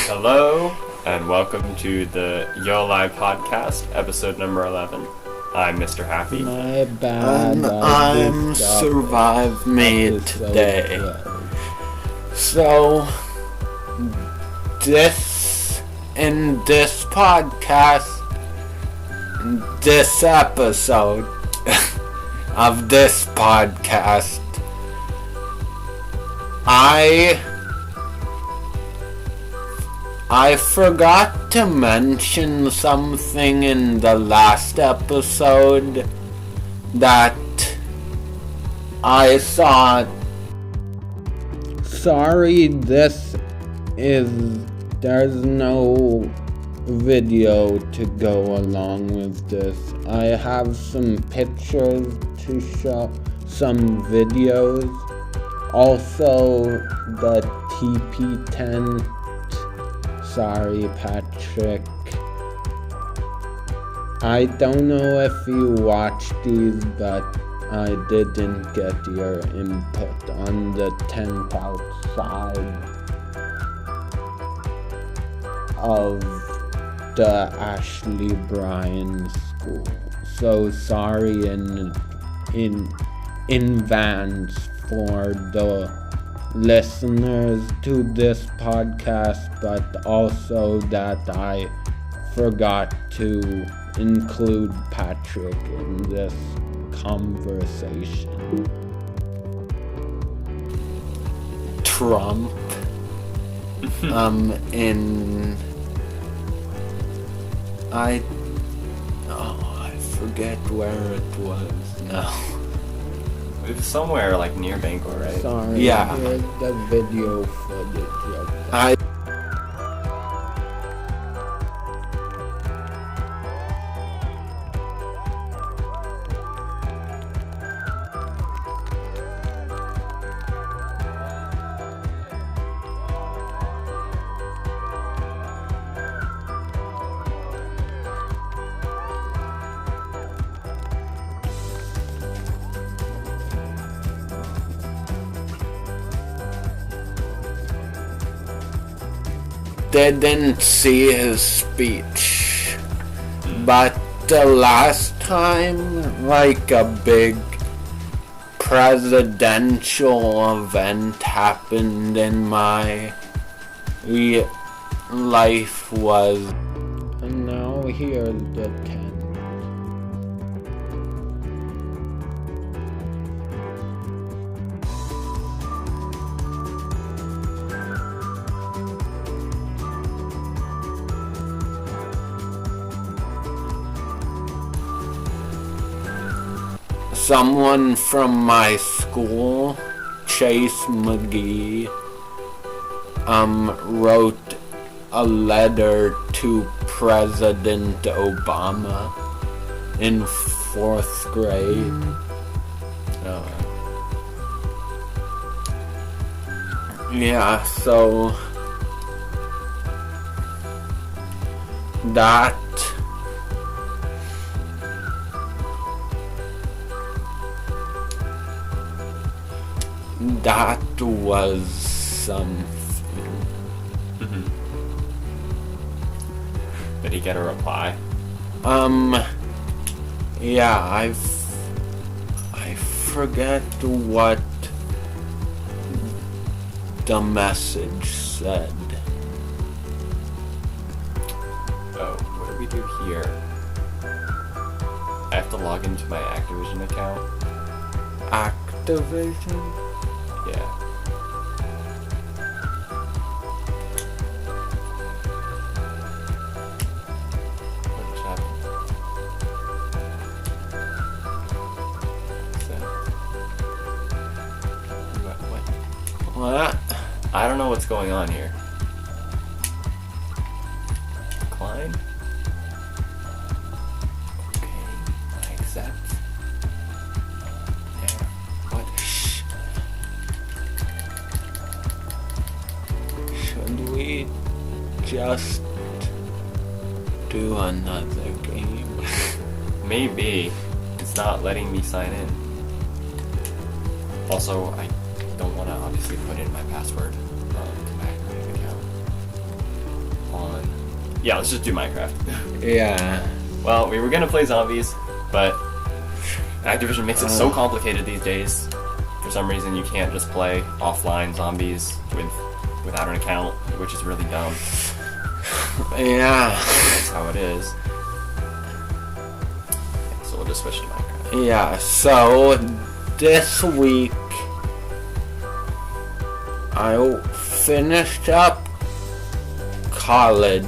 Hello, and welcome to the Yoli podcast, episode number 11. I'm Mr. Happy. My bad. I'm Survive Me today. So, in this podcast, this episode of this podcast, I forgot to mention something in the last episode that I saw. Sorry, there's no video to go along with this. I have some pictures to show, some videos. Also, the TP tent. Sorry, Patrick. I don't know if you watched these, but I didn't get your input on the tent outside of the Ashley Bryan school. So sorry in advance for the listeners to this podcast, but also that I forgot to include Patrick in this conversation. Trump I forget where it was now. It was somewhere like near Bangor, right? Sorry, Yeah. here's the video footage of that. Didn't see his speech, but the last time like a big presidential event happened in my life was, And now here's the tent. someone from my school, Chase McGee, wrote a letter to President Obama in 4th grade. Yeah, so that was something. Did he get a reply? Yeah, I forget what the message said. Oh, what do we do here? I have to log into my Activision account. Activision? Yeah. What just happened? What? I don't know what's going on here. Decline? Okay, I accept. Yeah. What? Shh. Should we just do another game? Maybe. It's not letting me sign in. Also, I don't want to obviously put in my password to my account. Yeah, let's just do Minecraft. Yeah. Well, we were gonna play zombies, but Activision makes it so complicated these days. For some reason, you can't just play offline zombies without an account, which is really dumb. Yeah. That's how it is. So we'll just switch to Minecraft. Yeah, so this week I finished up college.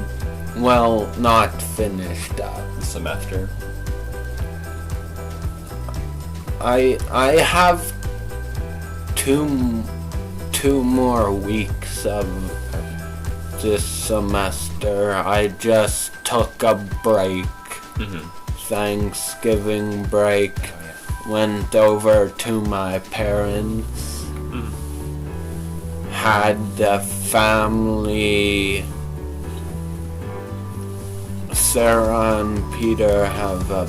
Well, not finished up. Semester. I have two more weeks of this semester. I just took a break. Thanksgiving break. Went over to my parents. Had the family. Sarah and Peter have a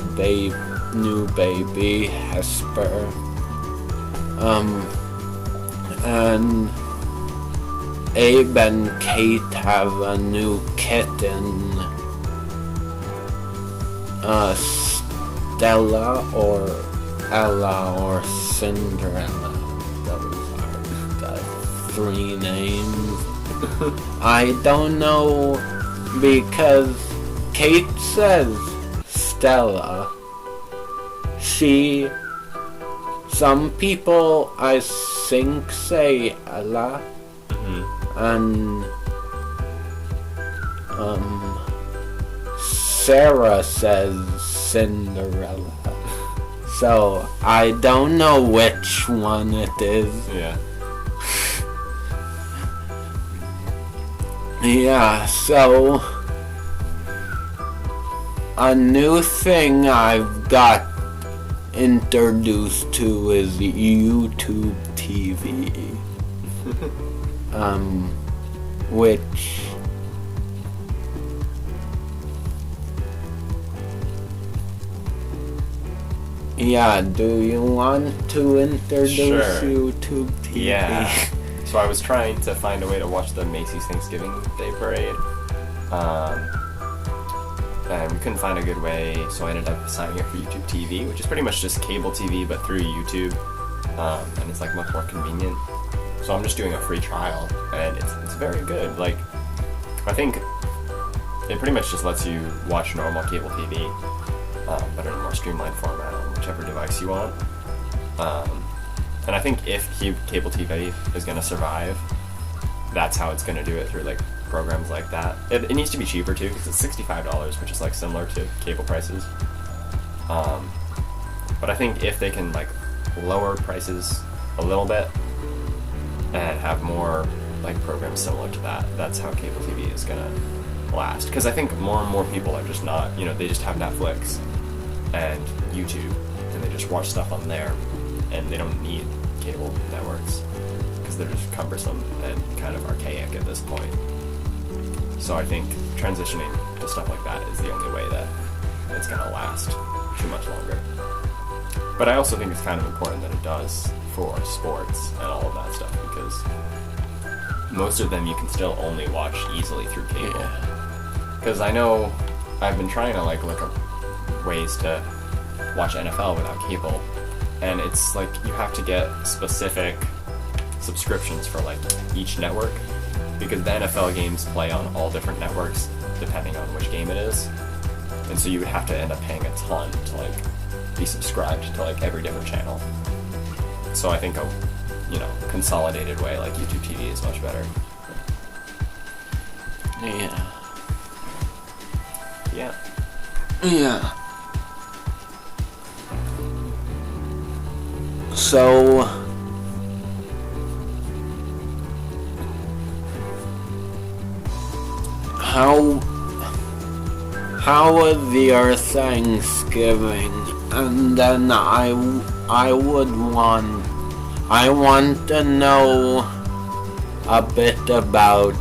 new baby, Hesper. And Abe and Kate have a new kitten. Stella or Ella or Cinderella. Those are the three names. I don't know because Kate says Stella. Some people I think say Ella. And Sarah says Cinderella. So I don't know which one it is. Yeah. Yeah, so a new thing I've got introduced to is YouTube TV. Which yeah, do you want to introduce Sure. YouTube TV? Yeah. So I was trying to find a way to watch the Macy's Thanksgiving Day Parade. And we couldn't find a good way, so I ended up signing up for YouTube TV, which is pretty much just cable TV but through YouTube. And it's like much more convenient. So I'm just doing a free trial, and it's very good. Like, I think it pretty much just lets you watch normal cable TV, but in a more streamlined format on whichever device you want. And I think if cable TV is going to survive, that's how it's going to do it, through like programs like that. It needs to be cheaper too, because it's $65, which is like similar to cable prices. But I think if they can like lower prices a little bit and have more like programs similar to that, that's how cable TV is gonna last. Because I think more and more people are just not, they just have Netflix and YouTube, and they just watch stuff on there, and they don't need cable networks because they're just cumbersome and kind of archaic at this point. So I think transitioning to stuff like that is the only way that it's gonna last too much longer. But I also think it's kind of important that it does for sports and all of that stuff, because most of them you can still only watch easily through cable. Because I know I've been trying to like look up ways to watch NFL without cable, and it's like you have to get specific subscriptions for like each network, because the NFL games play on all different networks depending on which game it is, and so you would have to end up paying a ton to like be subscribed to like every different channel. So I think a consolidated way like YouTube TV is much better. Yeah. So how was your Thanksgiving? And then I want to know a bit about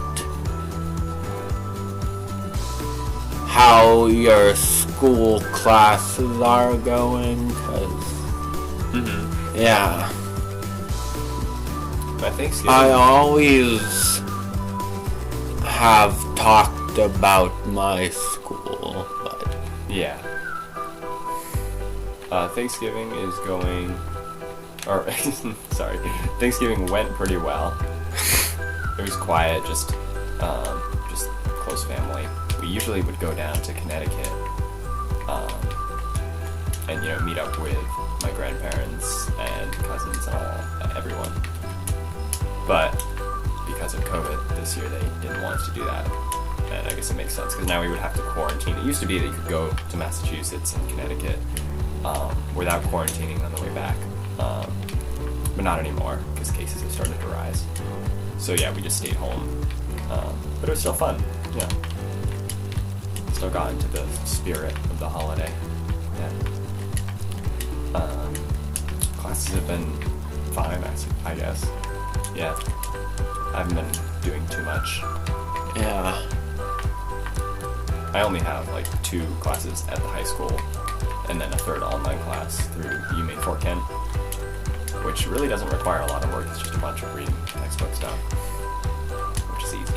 how your school classes are going, 'cause yeah, But Thanksgiving, I always have talked about my school, but Yeah. Thanksgiving is going, or sorry, Thanksgiving went pretty well. It was quiet, just close family. We usually would go down to Connecticut, and meet up with my grandparents and cousins and everyone. But because of COVID this year, they didn't want us to do that. And I guess it makes sense, because now we would have to quarantine. It used to be that you could go to Massachusetts and Connecticut without quarantining on the way back. But not anymore, because cases have started to rise. So yeah, we just stayed home. But it was still fun, yeah. Still got into the spirit of the holiday. Yeah. Classes have been fine, I guess. Yeah. I haven't been doing too much. yeah. I only have like 2 classes at the high school, and then a 3rd online class through UMaine Fort Kent, which really doesn't require a lot of work. It's just a bunch of reading textbook stuff, which is easy.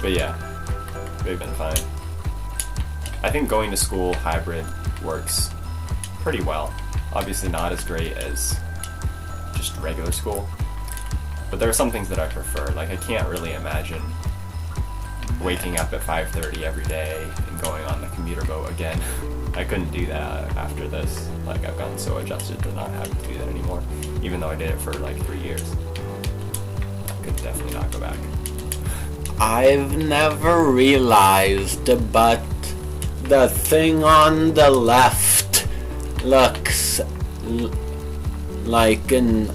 But yeah, they've been fine. I think going to school hybrid works pretty well. Obviously not as great as just regular school, but there are some things that I prefer. Like, I can't really imagine waking up at 5:30 every day and going on the commuter boat again. I couldn't do that after this. Like, I've gotten so adjusted to not having to do that anymore, even though I did it for like 3 years. I could definitely not go back. I've never realized, but the thing on the left looks like an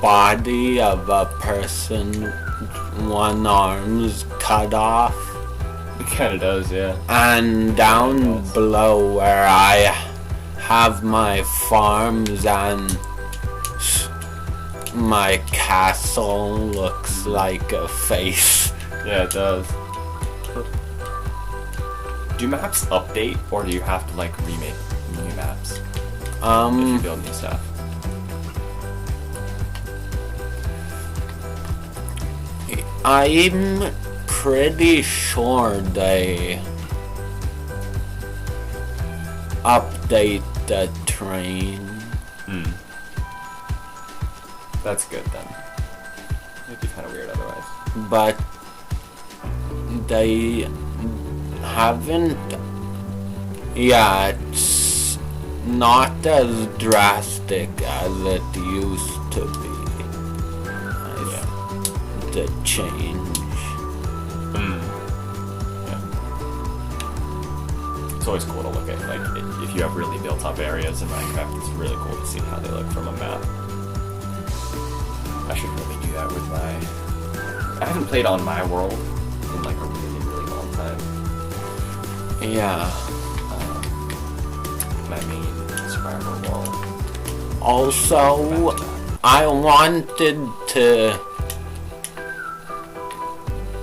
body of a person, one arm's cut off. It kind of does, yeah. And down below where I have my farms and my castle looks like a face. Yeah, it does. Do maps update, or do you have to like remake new maps if you build new stuff? I'm pretty sure they update the train. That's good then. It'd be kind of weird otherwise. But they haven't. Yeah, it's not as drastic as it used to be. The change. Yeah. It's always cool to look at, like, if you have really built up areas in Minecraft, it's really cool to see how they look from a map. I should really do that with my... I haven't played on my world in like a really, really long time. Yeah. My main survival world. Also, I wanted to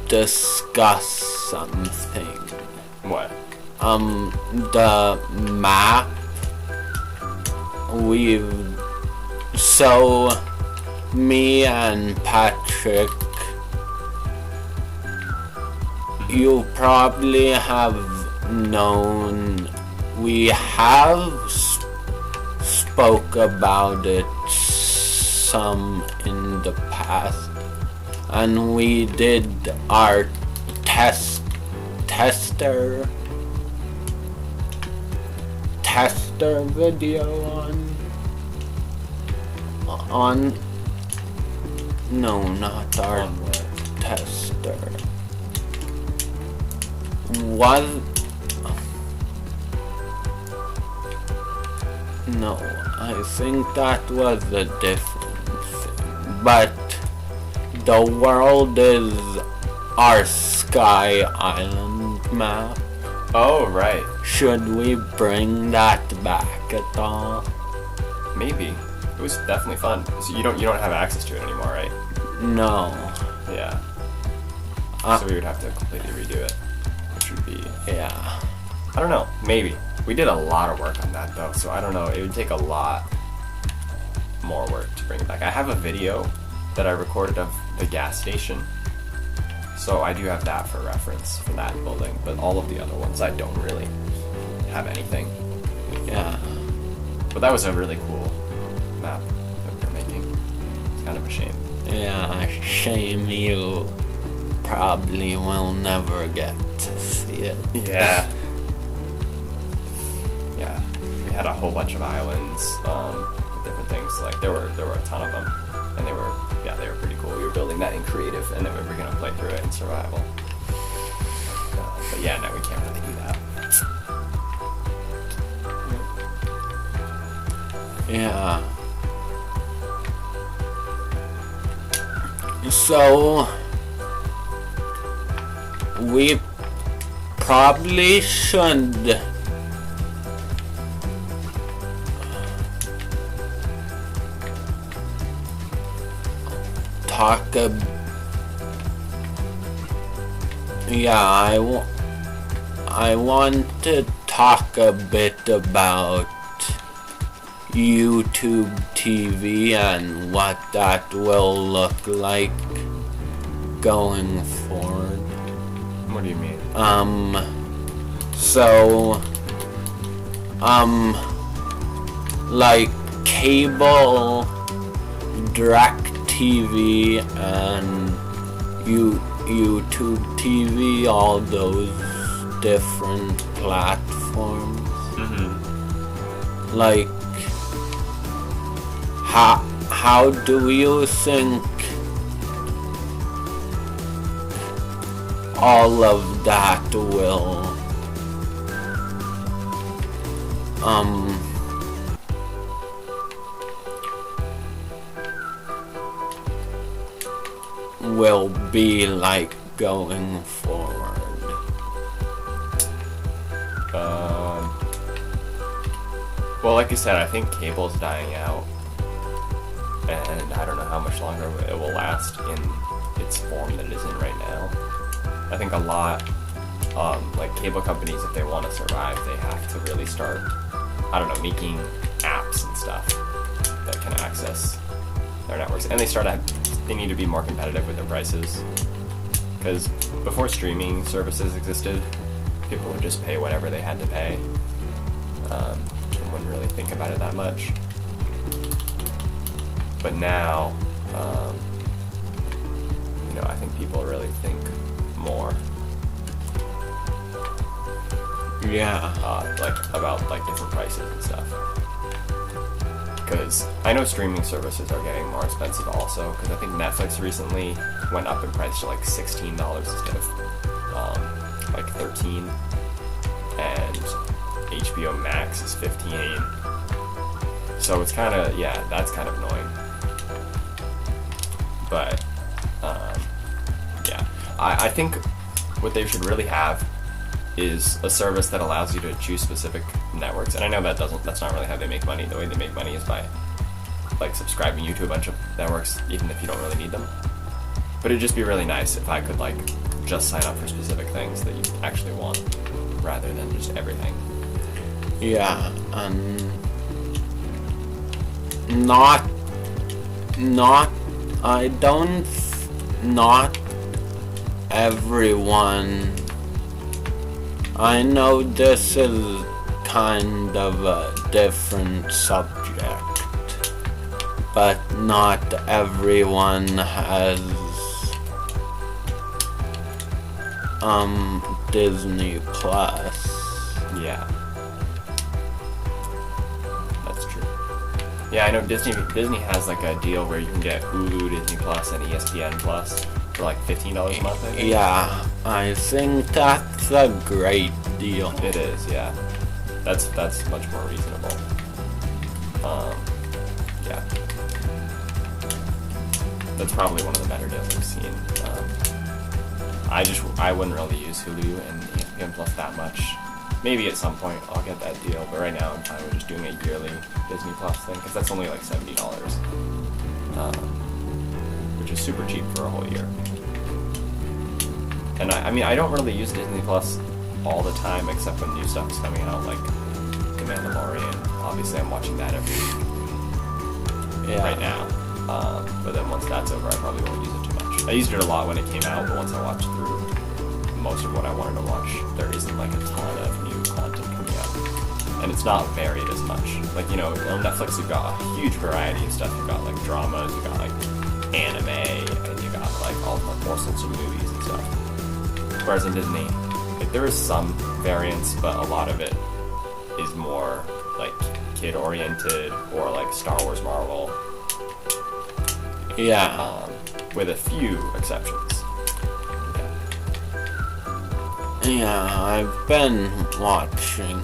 discuss something. What? The map so me and Patrick, you probably have known, we have spoke about it some in the past, and we did our tester video on no, not our tester. No, I think that was a different thing. But the world is our Sky Island map. Oh, right. Should we bring that back at all? Maybe. It was definitely fun. So you don't have access to it anymore, right? No. Yeah. So we would have to completely redo it, which would be... Yeah. I don't know. Maybe. We did a lot of work on that, though, so I don't know. It would take a lot more work to bring it back. I have a video that I recorded of the gas station. So I do have that for reference for that building, but all of the other ones I don't really have anything. Yeah. But that was a really cool map that they're making. It's kind of a shame. Yeah, shame you probably will never get to see it. Yeah. Yeah. We had a whole bunch of islands, with different things. Like there were a ton of them. And they were pretty cool. We were building that in creative, and then we were gonna play through it in survival. But yeah, no, we can't really do that. Yeah. So we probably should talk I want to talk a bit about YouTube TV and what that will look like going forward. What do you mean? Like cable, direct TV, and YouTube TV, all those different platforms. Mm-hmm. Like, how do you think all of that will be like going forward? Well, like you said, I think cable's dying out, and I don't know how much longer it will last in its form that it is in right now. I think a lot, like cable companies, if they want to survive, they have to really start, I don't know, making apps and stuff that can access their networks, and they need to be more competitive with their prices, because before streaming services existed, people would just pay whatever they had to pay. And wouldn't really think about it that much. But now, I think people really think more. Yeah. About different prices and stuff. Because I know streaming services are getting more expensive also, because I think Netflix recently went up in price to like $16 instead of like $13, and HBO Max is $15. So it's kind of, that's kind of annoying. But I think what they should really have is a service that allows you to choose specific networks. And I know that's not really how they make money. The way they make money is by like subscribing you to a bunch of networks, even if you don't really need them. But it'd just be really nice if I could like just sign up for specific things that you actually want, rather than just everything. Yeah, not everyone. I know this is kind of a different subject, but not everyone has Disney Plus. Yeah. That's true. Yeah, I know Disney has like a deal where you can get Hulu, Disney Plus, and ESPN Plus for like $15 a month, I think. Yeah, I think that's a great deal. It is, yeah. That's much more reasonable. Yeah. That's probably one of the better deals I've seen. I wouldn't really use Hulu and ESPN Plus that much. Maybe at some point I'll get that deal, but right now I'm fine with just doing a yearly Disney Plus thing, because that's only like $70, which is super cheap for a whole year. And I mean, I don't really use Disney Plus all the time, except when new stuff is coming out, like The Mandalorian. Obviously, I'm watching that every week right now. But then once that's over, I probably won't use it too much. I used it a lot when it came out, but once I watched through most of what I wanted to watch, there isn't like a ton of new content coming out. And it's not varied as much. Like, you know, on Netflix you've got a huge variety of stuff. You've got like dramas, you've got like anime, and you got like all sorts of movies and stuff. Whereas in Disney, like, there is some variance, but a lot of it is more like kid oriented or like Star Wars, Marvel. Yeah. With a few exceptions. Yeah, I've been watching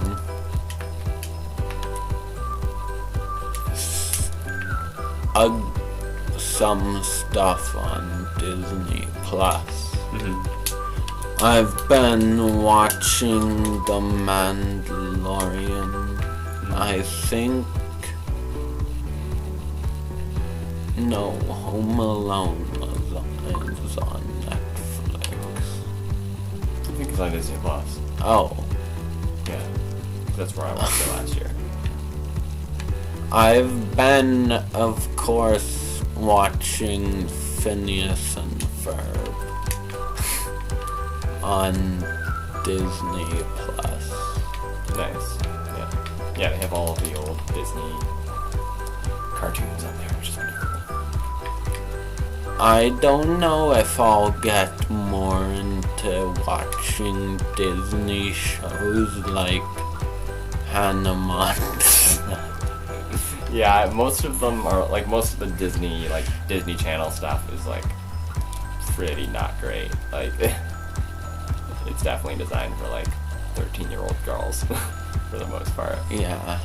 some stuff on Disney Plus. Mm-hmm. I've been watching The Mandalorian. Mm-hmm. I think. No, Home Alone is on Netflix. I think it's on Disney Plus. Oh. Yeah. That's where I watched it last year. I've been, of course, watching Phineas and Ferb on Disney Plus. Nice. Yeah. Yeah, they have all of the old Disney cartoons on there, which is pretty cool. I don't know if I'll get more into watching Disney shows like Hannah Montana. Yeah, most of them are like most of the Disney Channel stuff is like pretty not great. Like it's definitely designed for like 13-year-old girls for the most part. Yeah.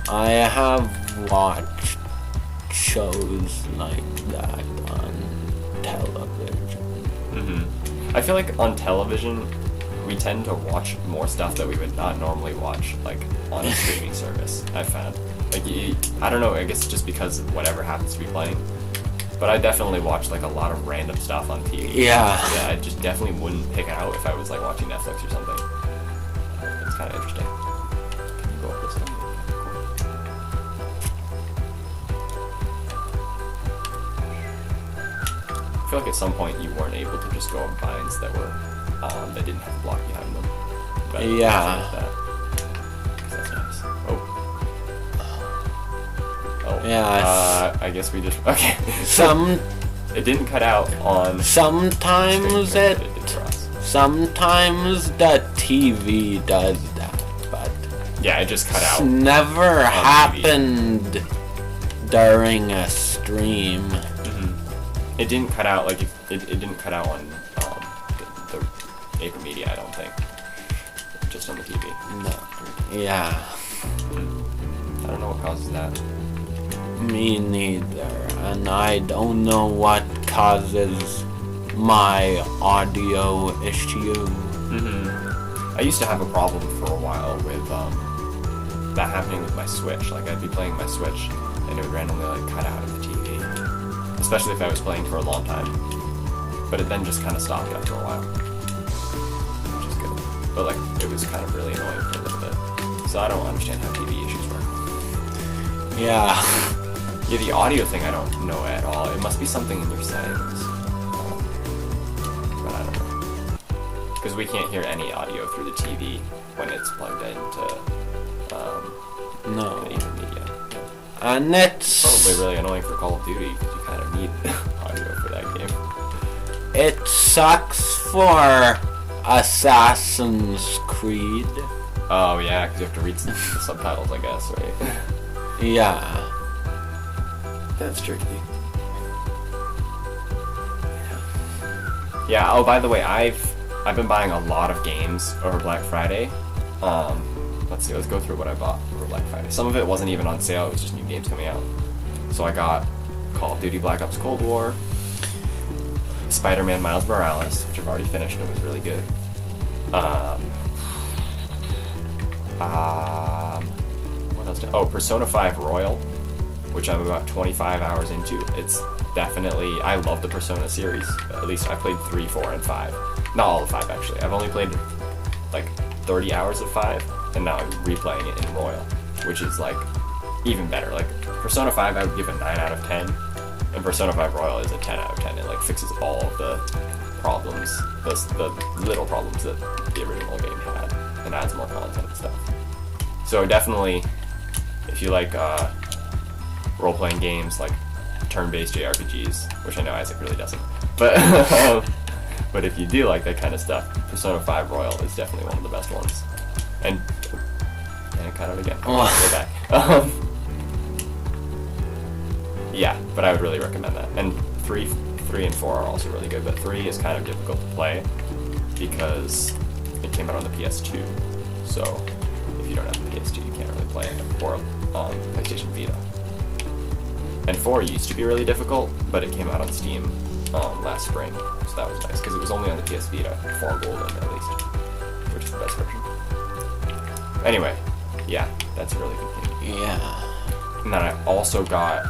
I have watched shows like that on television. Mm-hmm. I feel like on television we tend to watch more stuff that we would not normally watch like on a streaming service. I've found. Like, I don't know, I guess just because of whatever happens to be playing. But I definitely watch like a lot of random stuff on TV. Yeah. Yeah, I just definitely wouldn't pick it out if I was like watching Netflix or something. It's kind of interesting. Can you go up this way? I feel like at some point you weren't able to just go on vines that were that didn't have a block behind them. But Yeah. like that. That's nice. Oh. Yeah. I guess we just okay. It didn't cut out on. Sometimes it did for us. Sometimes the TV does that, but Yeah, it just cut out. it's never TV. happened during a stream. Mm-hmm. It didn't cut out like it didn't cut out on the paper media. I don't think. Just on the TV. No. Yeah, I don't know what causes that. me neither. And I don't know what causes my audio issue. Mm-hmm. I used to have a problem for a while with that happening with my Switch. Like I'd be playing my Switch and it would randomly like cut out of the TV, especially if I was playing for a long time. But it then just kind of stopped after a while, which is good. But like it was kind of really annoying for a little bit. So I don't understand how TV issues work. Yeah. Yeah, the audio thing I don't know at all. It must be something in your settings. But I don't know. Because we can't hear any audio through the TV when it's plugged into No. even media. And it's Probably really annoying for Call of Duty because you kind of need audio for that game. it sucks for Assassin's Creed. Oh yeah, because you have to read the subtitles, I guess, right? Yeah. That's tricky. Yeah. Oh, by the way, I've been buying a lot of games over Black Friday. Let's see. Let's go through what I bought over Black Friday. Some of it wasn't even on sale. It was just new games coming out. So I got Call of Duty Black Ops Cold War, Spider-Man Miles Morales, which I've already finished and it was really good. What else? Oh, Persona 5 Royal, which I'm about 25 hours into. It's definitely, I love the Persona series. At least I played 3, 4, and 5. Not all of 5 actually. I've only played like 30 hours of 5, and now I'm replaying it in Royal, which is like even better. Like Persona 5 I would give a 9 out of 10, and Persona 5 Royal is a 10 out of 10. It like like fixes all of the problems, the little problems that the original game had, and adds more content and stuff. So definitely, if you like role-playing games like turn-based JRPGs, which I know Isaac really doesn't, but but if you do like that kind of stuff, Persona 5 Royal is definitely one of the best ones. And kind of again, way back. Yeah, but I would really recommend that. And 3 and 4 are also really good, but 3 is kind of difficult to play because it came out on the PS2. So if you don't have the PS2, you can't really play it, or PlayStation Vita. And 4 used to be really difficult, but it came out on Steam last spring, so that was nice because it was only on the PS Vita, 4 Golden at least, which is the best version. Anyway, yeah, that's a really good game. Yeah. And then I also got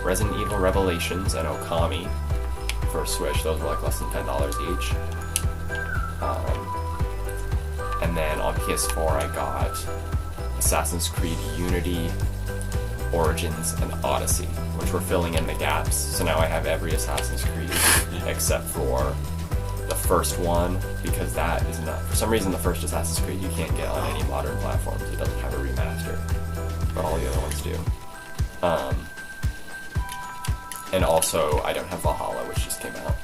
Resident Evil Revelations and Okami for Switch. Those were like less than $10 each. And then on PS4 I got Assassin's Creed Unity, Origins, and Odyssey, which were filling in the gaps. So now I have every Assassin's Creed except for the first one, because that is not, for some reason the first Assassin's Creed you can't get on any modern platforms. It doesn't have a remaster, but all the other ones do. And also I don't have Valhalla, which just came out,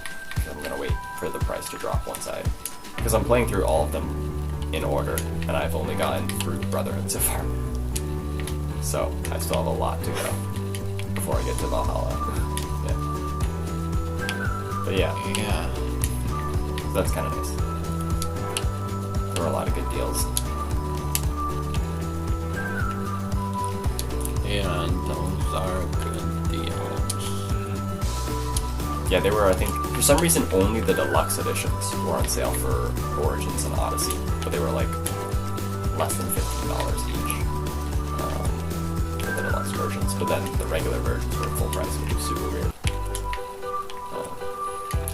so I'm gonna wait for the price to drop once because I'm playing through all of them in order, and I've only gotten through Brotherhood so far. So I still have a lot to go before I get to Valhalla. Yeah. But yeah. Yeah. So that's kind of nice. There were a lot of good deals. Yeah, those are good deals. Yeah, they were, I think, for some reason only the deluxe editions were on sale for Origins and Odyssey, but they were like less than $15 each for the deluxe versions, but then the regular versions were full price, which was super weird.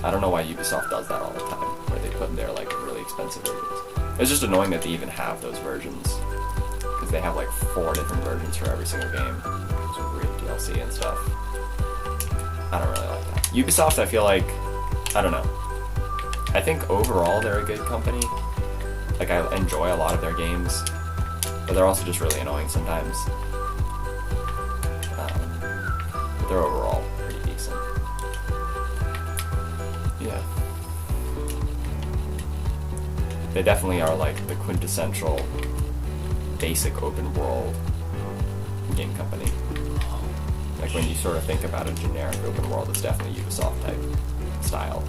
I don't know why Ubisoft does that all the time, where they put their like really expensive versions. It's just annoying that they even have those versions, because they have like 4 different versions for every single game, with weird DLC and stuff. I don't really like that. Ubisoft, I feel like, I don't know. I think overall they're a good company. Like, I enjoy a lot of their games, but they're also just really annoying sometimes. But they're overall pretty decent. Yeah. They definitely are like the quintessential basic open world game company. Like when you sort of think about a generic open world, it's definitely Ubisoft type style.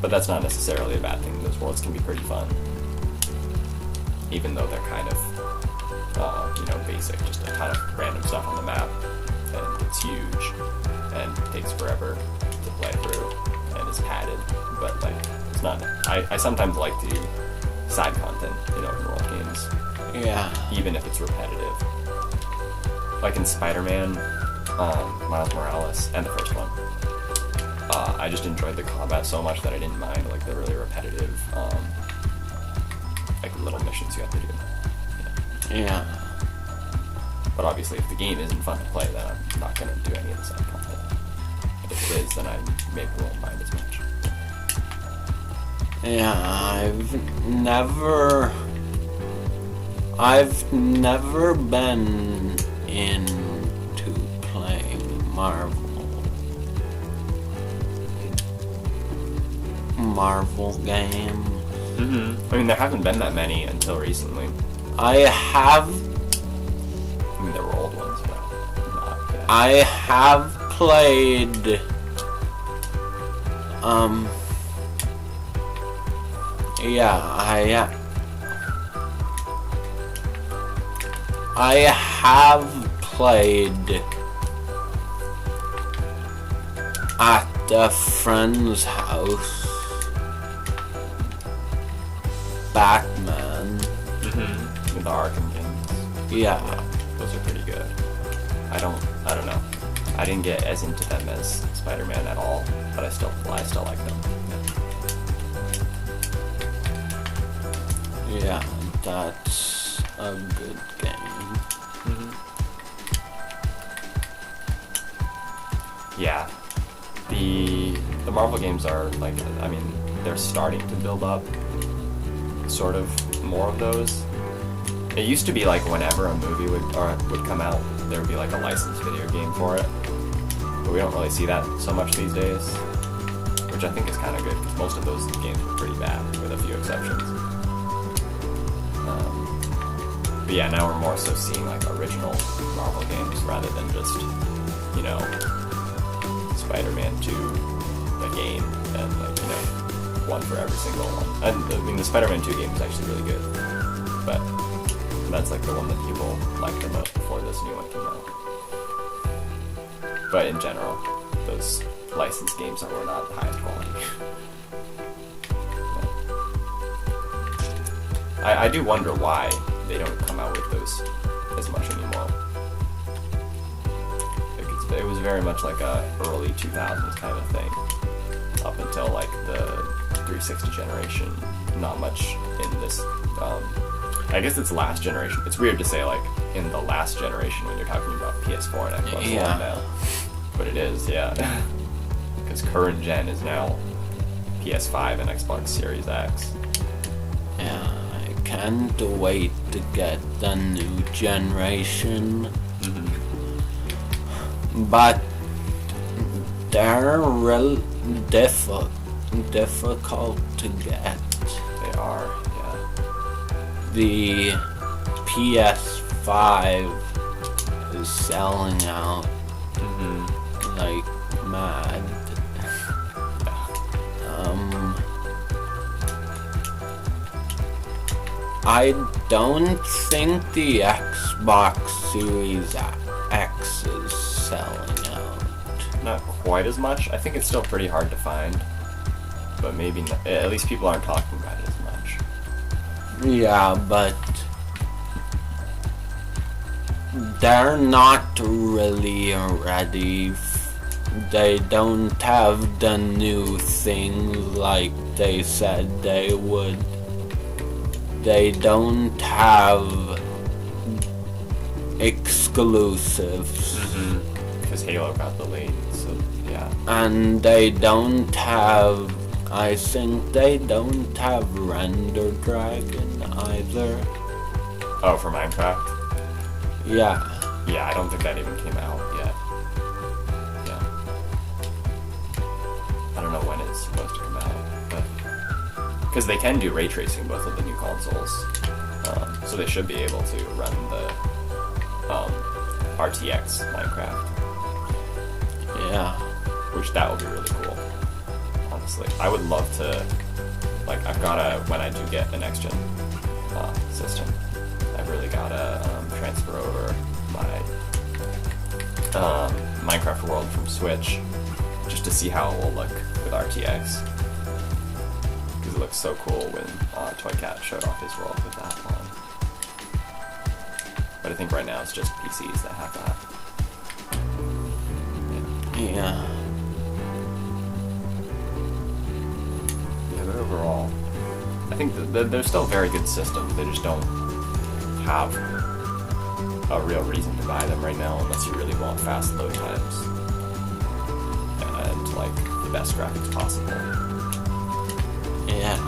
But that's not necessarily a bad thing. Those worlds can be pretty fun, even though they're kind of, basic, just a ton of random stuff on the map, and it's huge, and it takes forever to play through, and it's padded. But like, it's not. I sometimes like to do side content in open world games. Yeah. Even if it's repetitive. Like in Spider-Man, Miles Morales, and the first one. I just enjoyed the combat so much that I didn't mind like the really repetitive, like little missions you have to do. Yeah. But obviously, if the game isn't fun to play, then I'm not gonna do any of the side content. But if it is, then I maybe won't mind as much. Yeah, I've never been into playing Marvel games. I mean, there haven't been that many until recently. I mean, there were old ones, but not. Yeah. I have played I have played at a friend's house Batman. The Arkham games. Yeah. Those are pretty good. I don't know. I didn't get as into them as Spider-Man at all, but I still like them. Yeah, that's a good game. Yeah. The Marvel games are like, I mean, they're starting to build up sort of more of those. It used to be like whenever a movie would come out, there would be like a licensed video game for it. But we don't really see that so much these days, which I think is kind of good because most of those games were pretty bad, with a few exceptions. But yeah, now we're more so seeing like original Marvel games rather than just, you know, Spider-Man 2, the game, and like, you know, one for every single one. And I mean, the Spider-Man 2 game is actually really good, but that's like the one that people liked the most before this new one came out. But in general, those licensed games were not the highest quality. I do wonder why they don't come out with those as much anymore. It was very much like a early 2000s kind of thing, up until like the 360 generation. Not much in this. I guess it's last generation. It's weird to say like in the last generation when you're talking about PS4 and Xbox One now, but it is, yeah. Because current gen is now PS5 and Xbox Series X. Yeah, I can't wait to get the new generation. But they're real difficult to get. They are, yeah. The PS5 is selling out like mad. I don't think the Xbox Series X is selling out. Not quite as much. I think it's still pretty hard to find, but maybe not, at least people aren't talking about it as much. Yeah, but they're not really ready. They don't have the new thing like they said they would. They don't have exclusives. Because Halo got delayed, so yeah. And they don't have, I think they don't have Render Dragon either. Oh, for Minecraft? Yeah. Yeah, I don't think that even came out yet. Yeah. I don't know when it's supposed to come out, but because they can do ray tracing both of the new consoles, so they should be able to run the RTX Minecraft. Yeah. Which that would be really cool. Honestly, I would love to. Like, when I do get the next gen system, I've really gotta transfer over my Minecraft world from Switch just to see how it will look with RTX. Because it looks so cool when Toycat showed off his world with that on. But I think right now it's just PCs that have that. Yeah. Yeah, but overall, I think they're still very good systems. They just don't have a real reason to buy them right now unless you really want fast load times and like the best graphics possible. Yeah.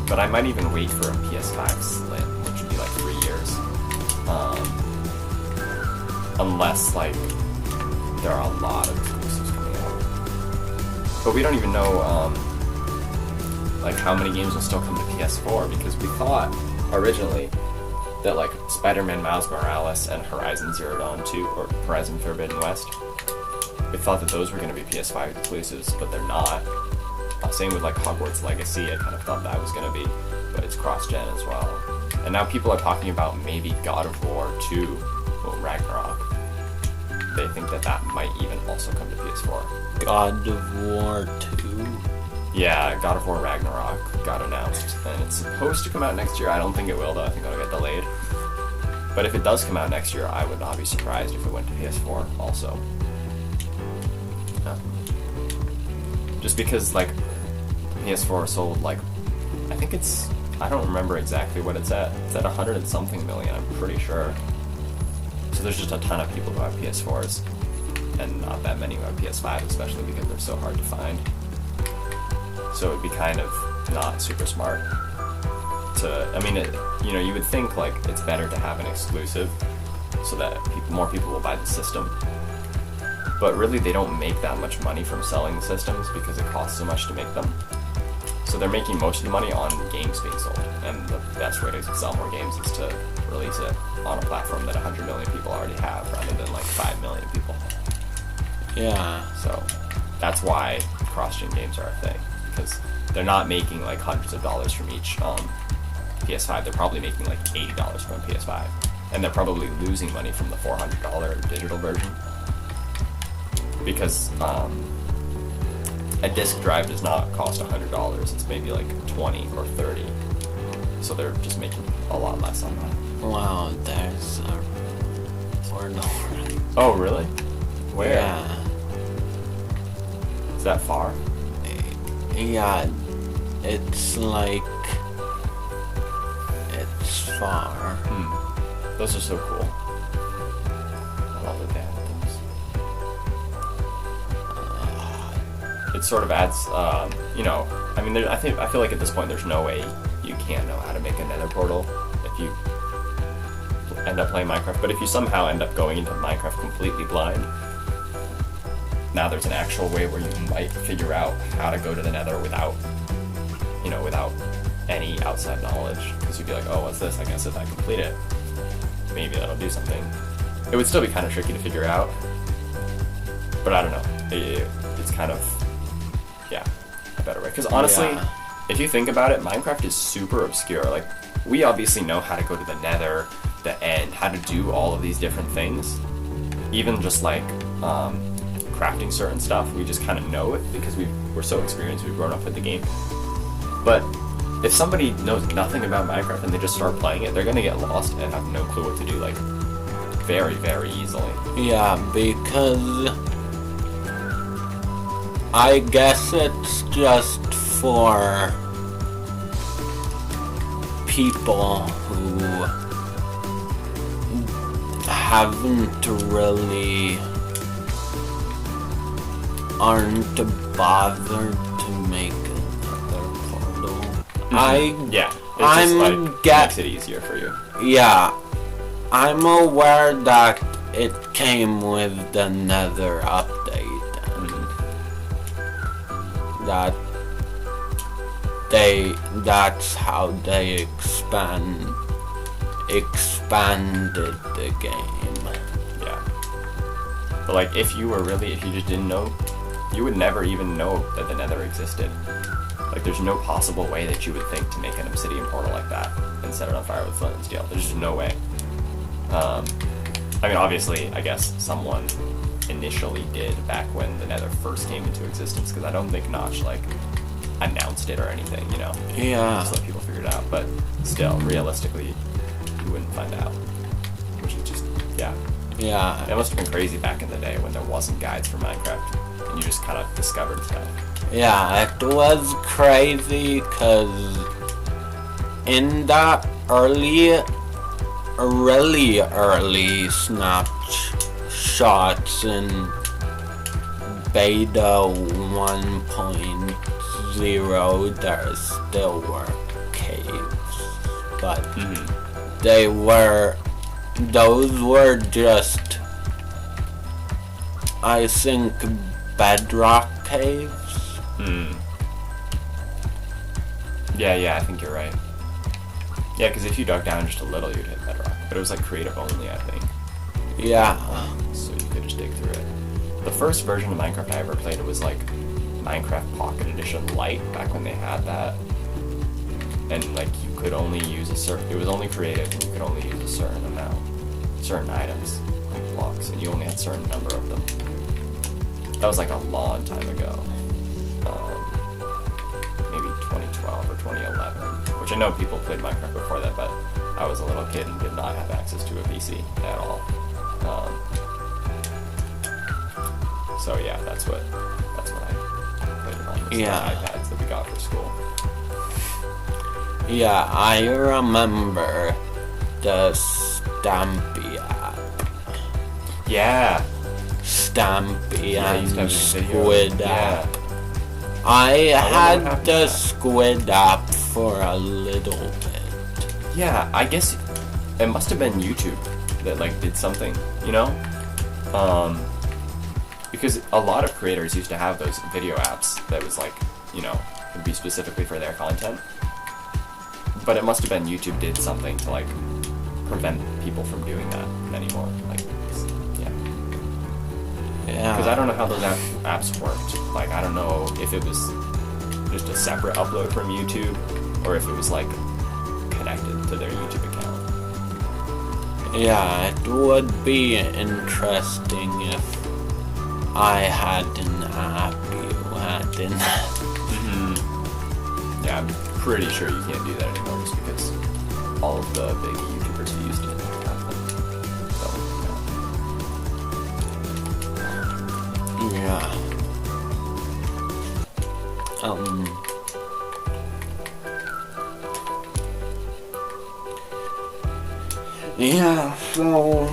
But I might even wait for a PS5 Slim, which would be like 3 years. Unless like there are a lot of exclusives coming out. But we don't even know like how many games will still come to PS4, because we thought originally that like Spider-Man Miles Morales and Horizon Zero Dawn 2 or Horizon Forbidden West, we thought that those were going to be PS5 exclusives, but they're not. Same with like Hogwarts Legacy, I kind of thought that was going to be, but it's cross-gen as well. And now people are talking about maybe God of War 2 or Ragnarok. They think that might even also come to PS4. God of War 2? Yeah, God of War Ragnarok got announced, and it's supposed to come out next year. I don't think it will, though. I think it'll get delayed. But if it does come out next year, I would not be surprised if it went to PS4 also. Just because, like, PS4 sold, like, I think it's, I don't remember exactly what it's at. It's at 100 and something million, I'm pretty sure. So there's just a ton of people who have PS4s. and not that many on PS5, especially because they're so hard to find. So it'd be kind of not super smart to, I mean, you would think like it's better to have an exclusive so that more people will buy the system. But really they don't make that much money from selling the systems because it costs so much to make them. So they're making most of the money on games being sold, and the best way to sell more games is to release it on a platform that 100 million people already have rather than like 5 million people. Yeah. So that's why cross-gen games are a thing, because they're not making like hundreds of dollars from each PS5. They're probably making like $80 from a PS5, and they're probably losing money from the $400 digital version because a disc drive does not cost $100. It's maybe like 20 or 30. So they're just making a lot less on that. Wow, there's a portal. Oh, really? Where? Yeah. Is that far? Yeah, it's like... It's far. Those are so cool. I love the damn things. It sort of adds, I mean, I feel like at this point there's no way you can't know how to make a nether portal if you end up playing Minecraft. But if you somehow end up going into Minecraft completely blind, now there's an actual way where you might figure out how to go to the nether without any outside knowledge. Because you'd be like, oh, what's this? I guess if I complete it, maybe that'll do something. It would still be kind of tricky to figure out. But I don't know. It's kind of, a better way. Because honestly, if you think about it, Minecraft is super obscure. Like, we obviously know how to go to the nether, the end, how to do all of these different things. Even just like crafting certain stuff, we just kind of know it because we're so experienced, we've grown up with the game. But if somebody knows nothing about Minecraft and they just start playing it, they're going to get lost and have no clue what to do, like, very, very easily. Yeah, because I guess it's just for people who aren't bothered to make another portal. Makes it easier for you. Yeah, I'm aware that it came with the Nether update, and that's how they expanded the game. Yeah. But like, if you just didn't know, you would never even know that the Nether existed. Like, there's no possible way that you would think to make an obsidian portal like that and set it on fire with flint and steel. There's just no way. I mean, obviously, I guess someone initially did back when the Nether first came into existence, because I don't think Notch, like, announced it or anything, you know? Yeah. Just let people figure it out. But still, realistically, you wouldn't find out. Which is just, Yeah. It must have been crazy back in the day when there wasn't guides for Minecraft, and you just kind of discovered stuff. Yeah, it was crazy, because in the really early snapshots in beta 1.0, there still were caves, but those were just, I think, bedrock caves. Yeah, I think you're right. Yeah, because if you dug down just a little, you'd hit bedrock. But it was like creative only, I think. Yeah. So you could just dig through it. The first version of Minecraft I ever played, it was like Minecraft Pocket Edition Lite, back when they had that. And like, you could only use it was only creative, and you could only use a certain amount, certain items, like blocks, and you only had a certain number of them. That was like a long time ago. Maybe 2012 or 2011, which I know people played Minecraft before that, but I was a little kid and did not have access to a PC at all. So yeah, that's what I played on those iPads that we got for school. Yeah, I remember the Stampy app. Yeah. Stampy Yeah, you used to and have a video. Squid Yeah. app. I wonder what had happened the to that. Squid app for a little bit. Yeah, I guess it must have been YouTube that like did something, you know? Because a lot of creators used to have those video apps that was like, you know, would be specifically for their content. But it must have been YouTube did something to like prevent people from doing that anymore. Like, yeah. Yeah. Because I don't know how those apps worked. Like, I don't know if it was just a separate upload from YouTube or if it was like connected to their YouTube account. Yeah, it would be interesting if I had an app, you hadn't. Yeah, I'm pretty sure you can't do that anymore just because all of the big YouTubers who used it have them. So, Yeah. Yeah, so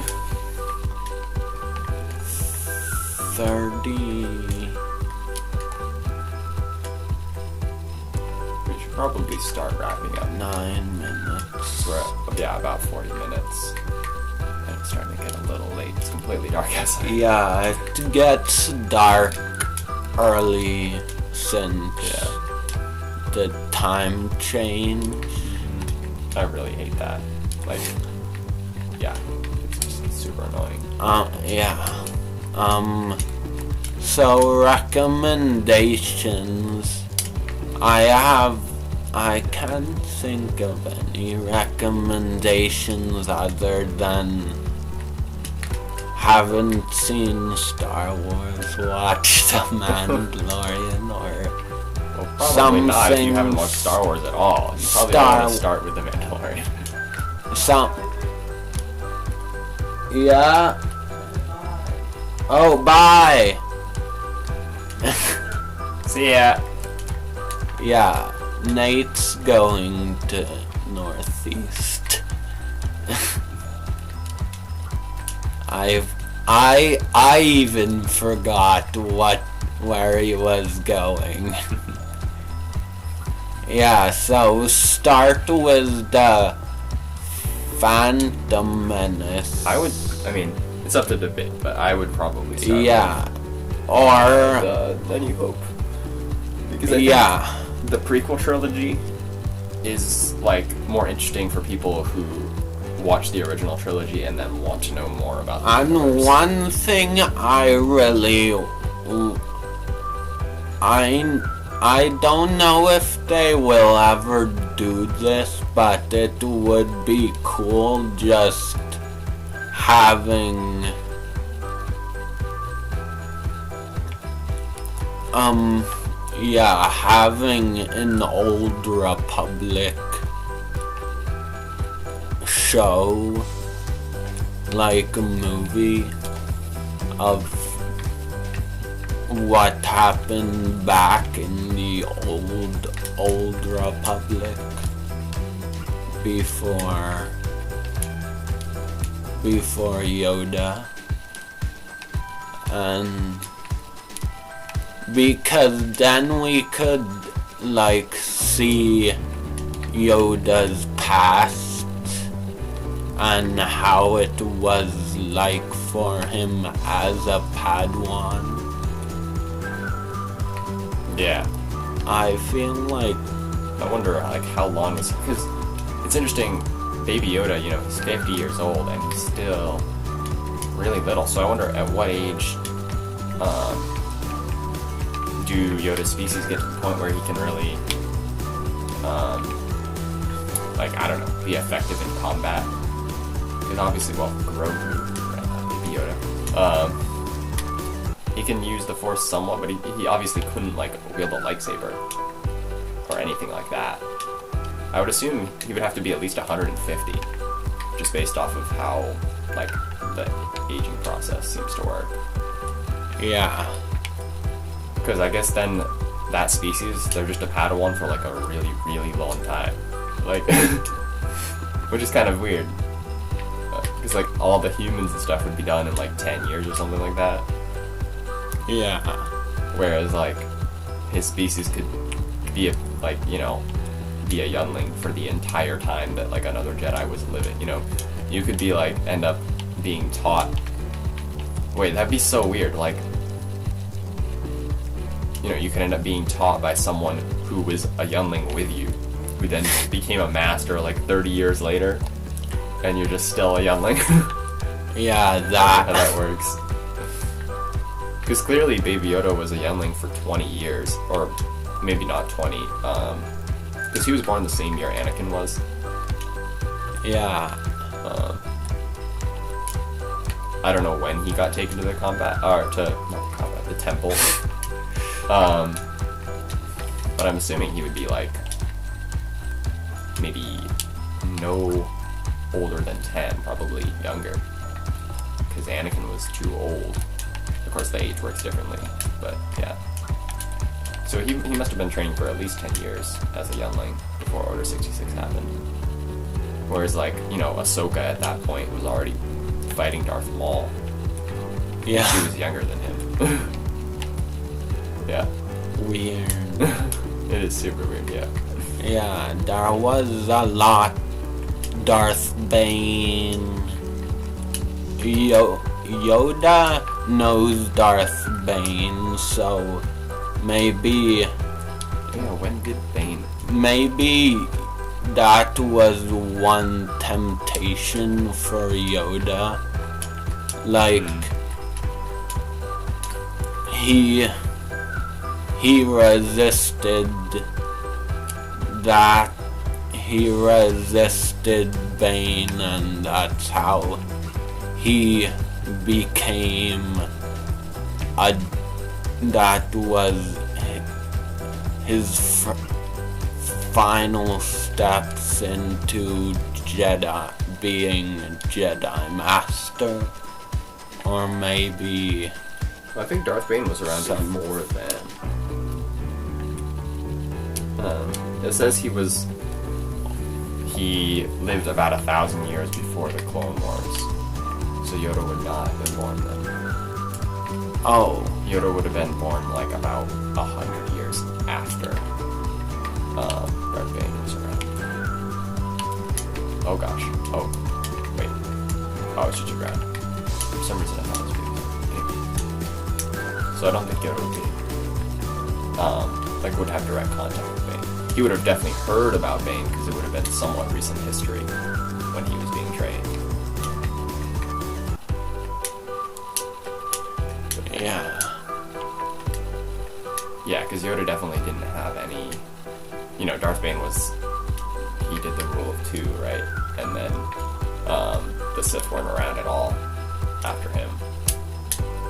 39 we should probably start wrapping up. minutes. We're at, yeah, about 40 minutes. And it's starting to get a little late. It's completely dark outside. Yeah, it gets dark early since the time change. I really hate that. Like, yeah, it's just super annoying. Yeah. So recommendations. I can't think of any recommendations other than haven't seen Star Wars, watch The Mandalorian, or Well, probably some not if you haven't things- watched Star Wars at all. You probably Star- want to start with The Mandalorian. some. Yeah. Oh, bye. See ya! Yeah, Nate's going to Northeast. I even forgot where he was going. Yeah, so start with the Phantom Menace. I mean, it's up to debate, but I would probably start Yeah. with Or The New Hope. Because I think yeah. the prequel trilogy is like more interesting for people who watch the original trilogy and then want to know more about the And universe. one thing I really, I don't know if they will ever do this, but it would be cool just having, yeah, having an Old Republic show, like a movie of what happened back in the old Republic before Yoda, and because then we could like see Yoda's past and how it was like for him as a Padawan. Yeah. I feel like I wonder, like, how long is... Because it's interesting, Baby Yoda, you know, he's 50 years old and he's still really little. So I wonder at what age do Yoda's species get to the point where he can really, like, I don't know, be effective in combat? Because obviously, well, Grogu, Baby Yoda, he can use the Force somewhat, but he obviously couldn't, like, wield a lightsaber or anything like that. I would assume he would have to be at least 150, just based off of how, like, the aging process seems to work. yeah. Because I guess then that species, they're just a Padawan for, like, a really, really long time. Like, which is kind of weird. Because, like, all the humans and stuff would be done in, like, 10 years or something like that. Yeah. Whereas like his species could be be a youngling for the entire time that like another Jedi was living. You could be like end up being taught. Wait, that'd be so weird. Like, you could end up being taught by someone who was a youngling with you, who then became a master like 30 years later, and you're just still a youngling. Yeah, How that works. Because clearly Baby Yoda was a youngling for 20 years, or maybe not 20, because he was born the same year Anakin was. Yeah. I don't know when he got taken to the combat, or the temple. But I'm assuming he would be like maybe no older than 10, probably younger, because Anakin was too old. Of course, the age works differently, but yeah. So he must have been training for at least 10 years as a youngling before Order 66 happened. Whereas, like, Ahsoka at that point was already fighting Darth Maul. Yeah. She was younger than him. Yeah. Weird. It is super weird, yeah. Yeah, there was a lot. Darth Bane. Yoda knows Darth Bane, so maybe. Yeah, when did Bane? Maybe that was one temptation for Yoda. Like, he resisted that. He resisted Bane, and that's how he became that was his final steps into being Jedi Master. Or maybe... I think Darth Bane was around before then. It says he lived about 1,000 years before the Clone Wars. So Yoda would not have been born then. Oh. Yoda would have been born like about 100 years after Darth Bane was around. Oh gosh. Oh. Wait. Oh, it's just a ground. For some reason I thought it was baby. So I don't think Yoda would be, would have direct contact with Bane. He would have definitely heard about Bane because it would have been somewhat recent history when he was being trained. Yeah. Yeah, because Yoda definitely didn't have any... Darth Bane he did the rule of 2, right? And then the Sith weren't around at all after him.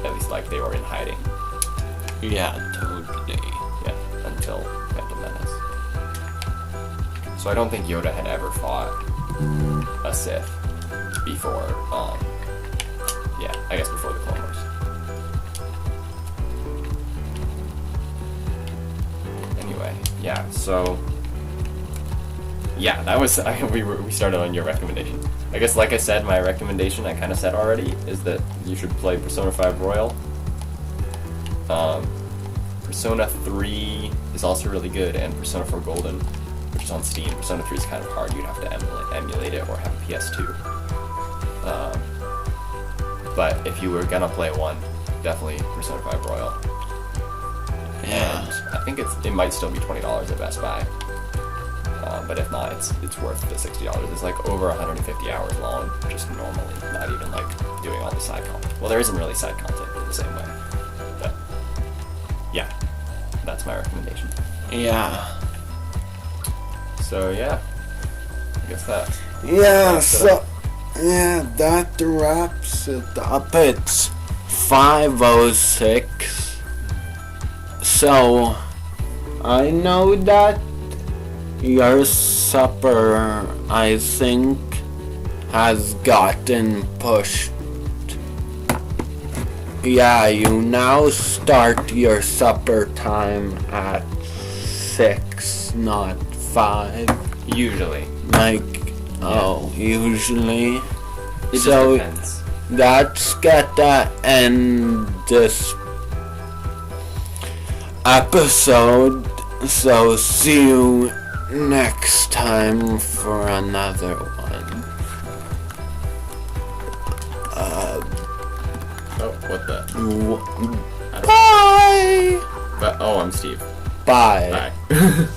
At least, they were in hiding. Yeah, totally. Yeah, until Phantom Menace. So I don't think Yoda had ever fought a Sith before, I guess before the Clone Wars. Anyway, yeah, so... Yeah, that was... we started on your recommendation. I guess, like I said, my recommendation, I kind of said already, is that you should play Persona 5 Royal. Persona 3 is also really good, and Persona 4 Golden, which is on Steam. Persona 3 is kind of hard. You'd have to emulate it or have a PS2. But if you were gonna play one, definitely Persona 5 Royal. Yeah. And I think it might still be $20 at Best Buy. But if not, it's worth the $60. It's over 150 hours long, just normally, not even doing all the side content. Well, there isn't really side content in the same way. But yeah, that's my recommendation. Yeah. So yeah, I guess that. Yeah, that wraps it up. It's 5:06. So, I know that your supper, I think, has gotten pushed. Yeah, you now start your supper time at 6, not 5. Usually. Usually. It so just depends. that's gonna end this episode. So see you next time for another one. Oh, what the? Bye! Oh, I'm Steve. Bye. Bye.